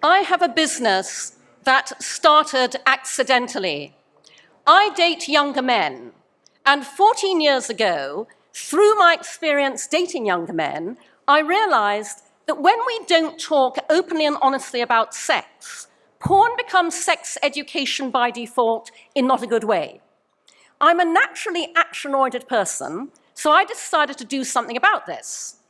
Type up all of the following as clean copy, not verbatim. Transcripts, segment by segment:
I have a business that started accidentally. I date younger men, and 14 years ago, through my experience dating younger men, I realized that when we don't talk openly and honestly about sex, porn becomes sex education by default in not a good way. I'm a naturally action-oriented person, so I decided to do something about this.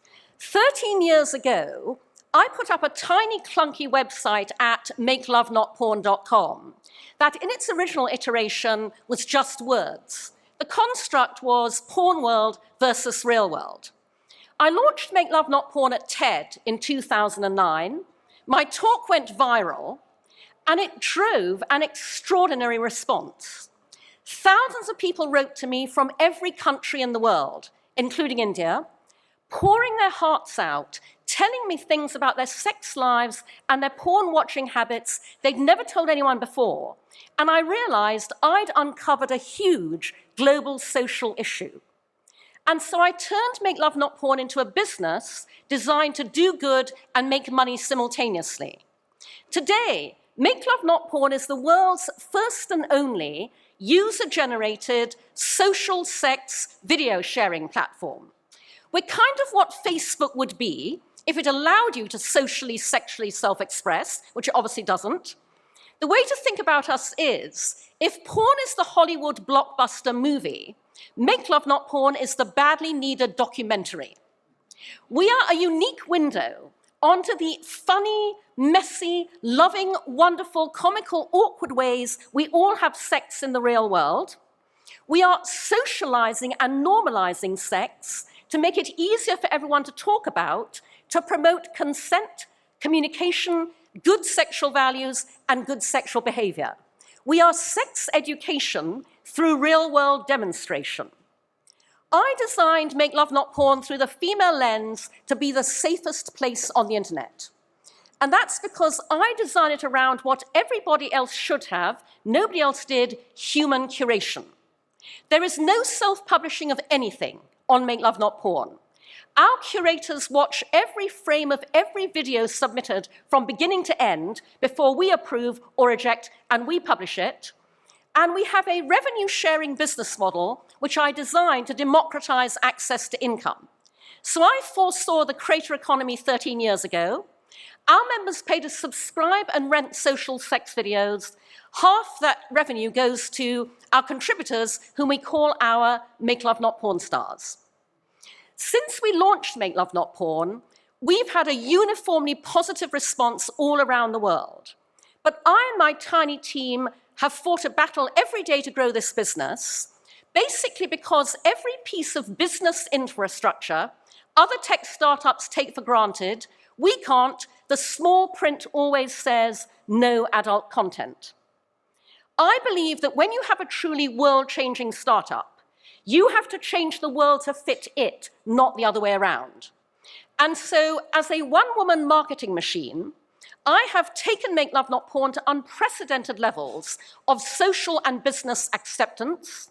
13 years ago, I put up a tiny clunky website at MakeLoveNotPorn.com that in its original iteration was just words. The construct was porn world versus real world. I launched Make Love Not Porn at TED in 2009. My talk went viral, and it drove an extraordinary response. Thousands of people wrote to me from every country in the world, including India, pouring their hearts out, telling me things about their sex lives and their porn-watching habits they'd never told anyone before. And I realized I'd uncovered a huge global social issue. And so I turned Make Love Not Porn into a business designed to do good and make money simultaneously. Today, Make Love Not Porn is the world's first and only user-generated social sex video sharing platform. We're kind of what Facebook would be if it allowed you to socially, sexually self-express, which it obviously doesn't. The way to think about us is, if porn is the Hollywood blockbuster movie, Make Love Not Porn is the badly needed documentary. We are a unique window onto the funny, messy, loving, wonderful, comical, awkward ways we all have sex in the real world. We are socializing and normalizing sex to make it easier for everyone to talk about, to promote consent, communication, good sexual values, and good sexual behavior. We are sex education through real-world demonstration. I designed Make Love Not Porn through the female lens to be the safest place on the internet. And that's because I designed it around what everybody else should have, nobody else did, human curation. There is no self-publishing of anything on Make Love Not Porn. Our curators watch every frame of every video submitted from beginning to end before we approve or reject, and we publish it. And we have a revenue-sharing business model which I designed to democratize access to income. So I foresaw the creator economy 13 years ago. Our members pay to subscribe and rent social sex videos. Half that revenue goes to our contributors, whom we call our Make Love Not Porn stars. Since we launched Make Love Not Porn, we've had a uniformly positive response all around the world. But I and my tiny team have fought a battle every day to grow this business, basically because every piece of business infrastructure other tech startups take for granted, we can't. The small print always says no adult content. I believe that when you have a truly world-changing startup, you have to change the world to fit it, not the other way around. And so, as a one-woman marketing machine, I have taken Make Love Not Porn to unprecedented levels of social and business acceptance.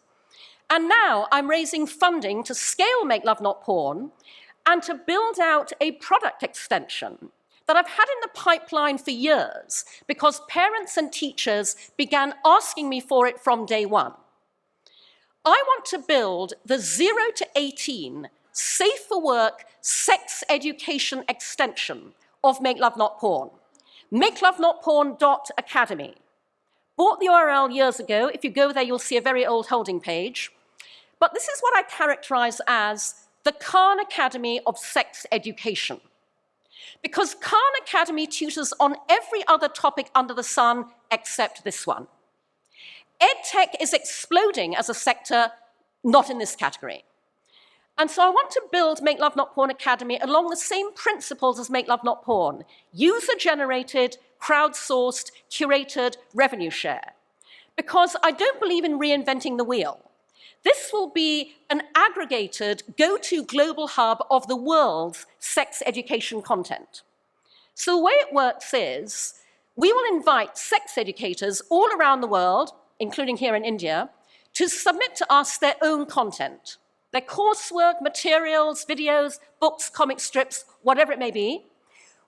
And now I'm raising funding to scale Make Love Not Porn and to build out a product extension that I've had in the pipeline for years because parents and teachers began asking me for it from day one. I want to build the 0 to 18 safe for work sex education extension of Make Love Not Porn. MakeLoveNotPorn.academy. Bought the URL years ago. If you go there, you'll see a very old holding page. But this is what I characterize as the Khan Academy of sex education. Because Khan Academy tutors on every other topic under the sun except this one. EdTech is exploding as a sector, not in this category. And so I want to build Make Love Not Porn Academy along the same principles as Make Love Not Porn: user-generated, crowdsourced, curated revenue share. Because I don't believe in reinventing the wheel. This will be an aggregated, go-to global hub of the world's sex education content. So the way it works is, we will invite sex educators all around the world, including here in India, to submit to us their own content. Their coursework, materials, videos, books, comic strips, whatever it may be.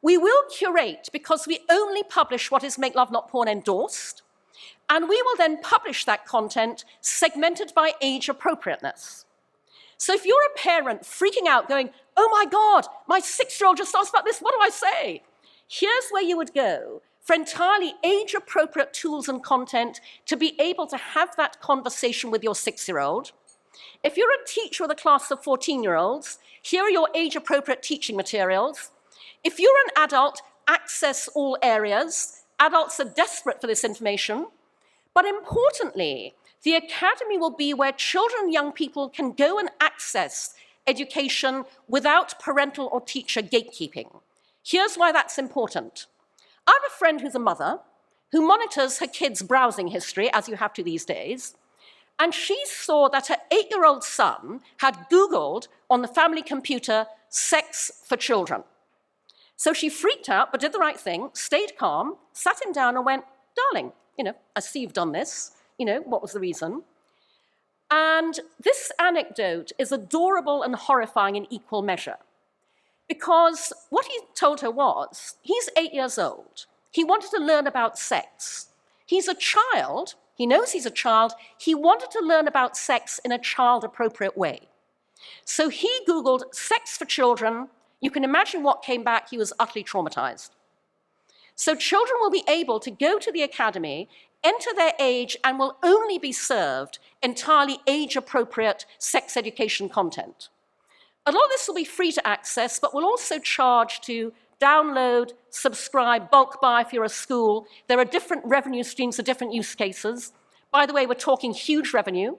We will curate because we only publish what is Make Love Not Porn endorsed, and we will then publish that content segmented by age appropriateness. So if you're a parent freaking out going, oh my God, my 6-year-old just asked about this, what do I say? Here's where you would go for entirely age-appropriate tools and content to be able to have that conversation with your 6-year-old. If you're a teacher with a class of 14-year-olds, here are your age-appropriate teaching materials. If you're an adult, access all areas. Adults are desperate for this information. But importantly, the academy will be where children and young people can go and access education without parental or teacher gatekeeping. Here's why that's important. I have a friend who's a mother who monitors her kids' browsing history, as you have to these days, and she saw that her 8-year-old son had Googled on the family computer sex for children. So she freaked out, but did the right thing, stayed calm, sat him down and went, darling, I see you've done this. What was the reason? And this anecdote is adorable and horrifying in equal measure. Because what he told her was, he's 8 years old. He wanted to learn about sex. He's a child. He knows he's a child. He wanted to learn about sex in a child-appropriate way. So he Googled sex for children. You can imagine what came back. He was utterly traumatized. So children will be able to go to the academy, enter their age, and will only be served entirely age-appropriate sex education content. A lot of this will be free to access, but we'll also charge to download, subscribe, bulk buy if you're a school. There are different revenue streams for different use cases. By the way, we're talking huge revenue.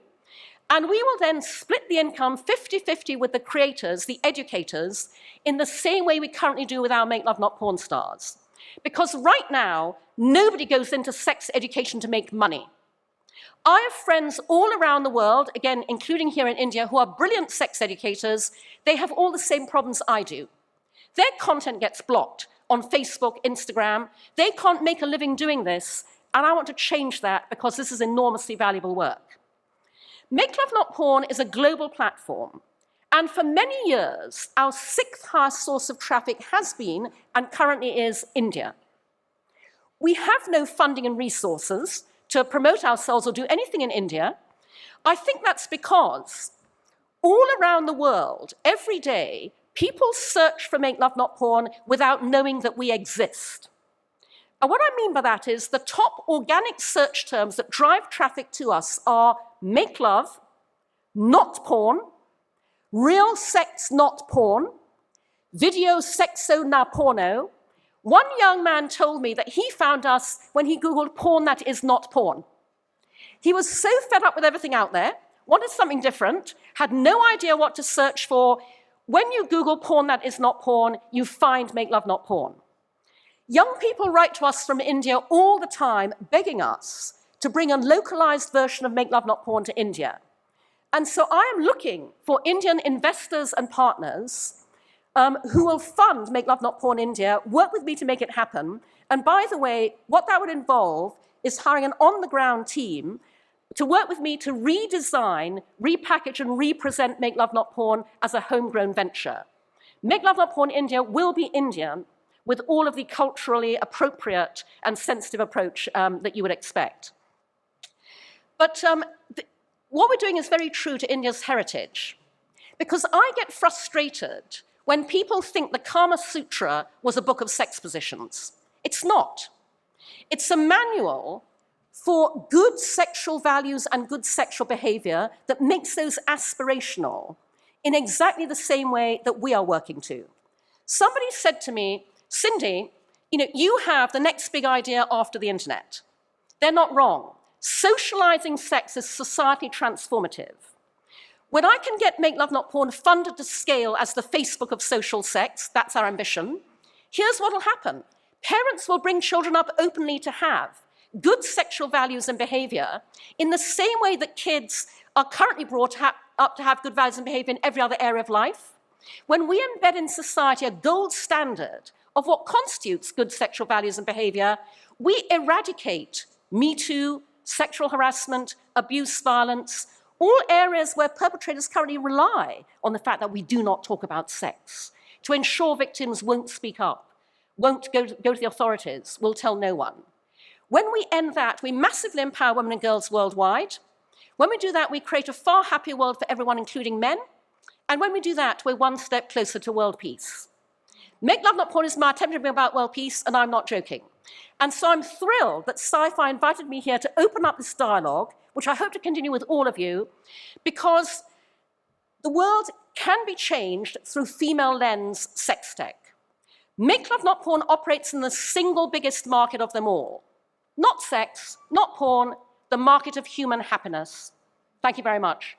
And we will then split the income 50-50 with the creators, the educators, in the same way we currently do with our Make Love Not Porn stars. Because right now, nobody goes into sex education to make money. I have friends all around the world, again, including here in India, who are brilliant sex educators. They have all the same problems I do. Their content gets blocked on Facebook, Instagram. They can't make a living doing this, and I want to change that because this is enormously valuable work. Make Love Not Porn is a global platform, and for many years, our 6th highest source of traffic has been, and currently is, India. We have no funding and resources to promote ourselves or do anything in India. I think that's because all around the world, every day, people search for Make Love Not Porn without knowing that we exist. And what I mean by that is the top organic search terms that drive traffic to us are make love, not porn, real sex not porn, video sexo na porno. One young man told me that he found us when he Googled porn that is not porn. He was so fed up with everything out there, wanted something different, had no idea what to search for. When you Google porn that is not porn, you find Make Love Not Porn. Young people write to us from India all the time, begging us to bring a localized version of Make Love Not Porn to India. And so I am looking for Indian investors and partners who will fund Make Love Not Porn India, work with me to make it happen. And by the way, what that would involve is hiring an on-the-ground team to work with me to redesign, repackage, and represent Make Love Not Porn as a homegrown venture. Make Love Not Porn India will be Indian with all of the culturally appropriate and sensitive approach that you would expect. But what we're doing is very true to India's heritage, because I get frustrated when people think the Kama Sutra was a book of sex positions. It's not. It's a manual for good sexual values and good sexual behavior that makes those aspirational in exactly the same way that we are working to. Somebody said to me, Cindy, you have the next big idea after the internet. They're not wrong. Socializing sex is societally transformative. When I can get Make Love Not Porn funded to scale as the Facebook of social sex, that's our ambition, here's what will happen. Parents will bring children up openly to have good sexual values and behavior in the same way that kids are currently brought up to have good values and behavior in every other area of life. When we embed in society a gold standard of what constitutes good sexual values and behavior, we eradicate Me Too, sexual harassment, abuse, violence, all areas where perpetrators currently rely on the fact that we do not talk about sex to ensure victims won't speak up. won't go to the authorities, will tell no one. When we end that, we massively empower women and girls worldwide. When we do that, we create a far happier world for everyone, including men. And when we do that, we're one step closer to world peace. Make Love Not Porn is my attempt to bring about world peace, and I'm not joking. And so I'm thrilled that CyFy invited me here to open up this dialogue, which I hope to continue with all of you, because the world can be changed through female lens sex tech. Make Love Not Porn operates in the single biggest market of them all. Not sex, not porn, the market of human happiness. Thank you very much.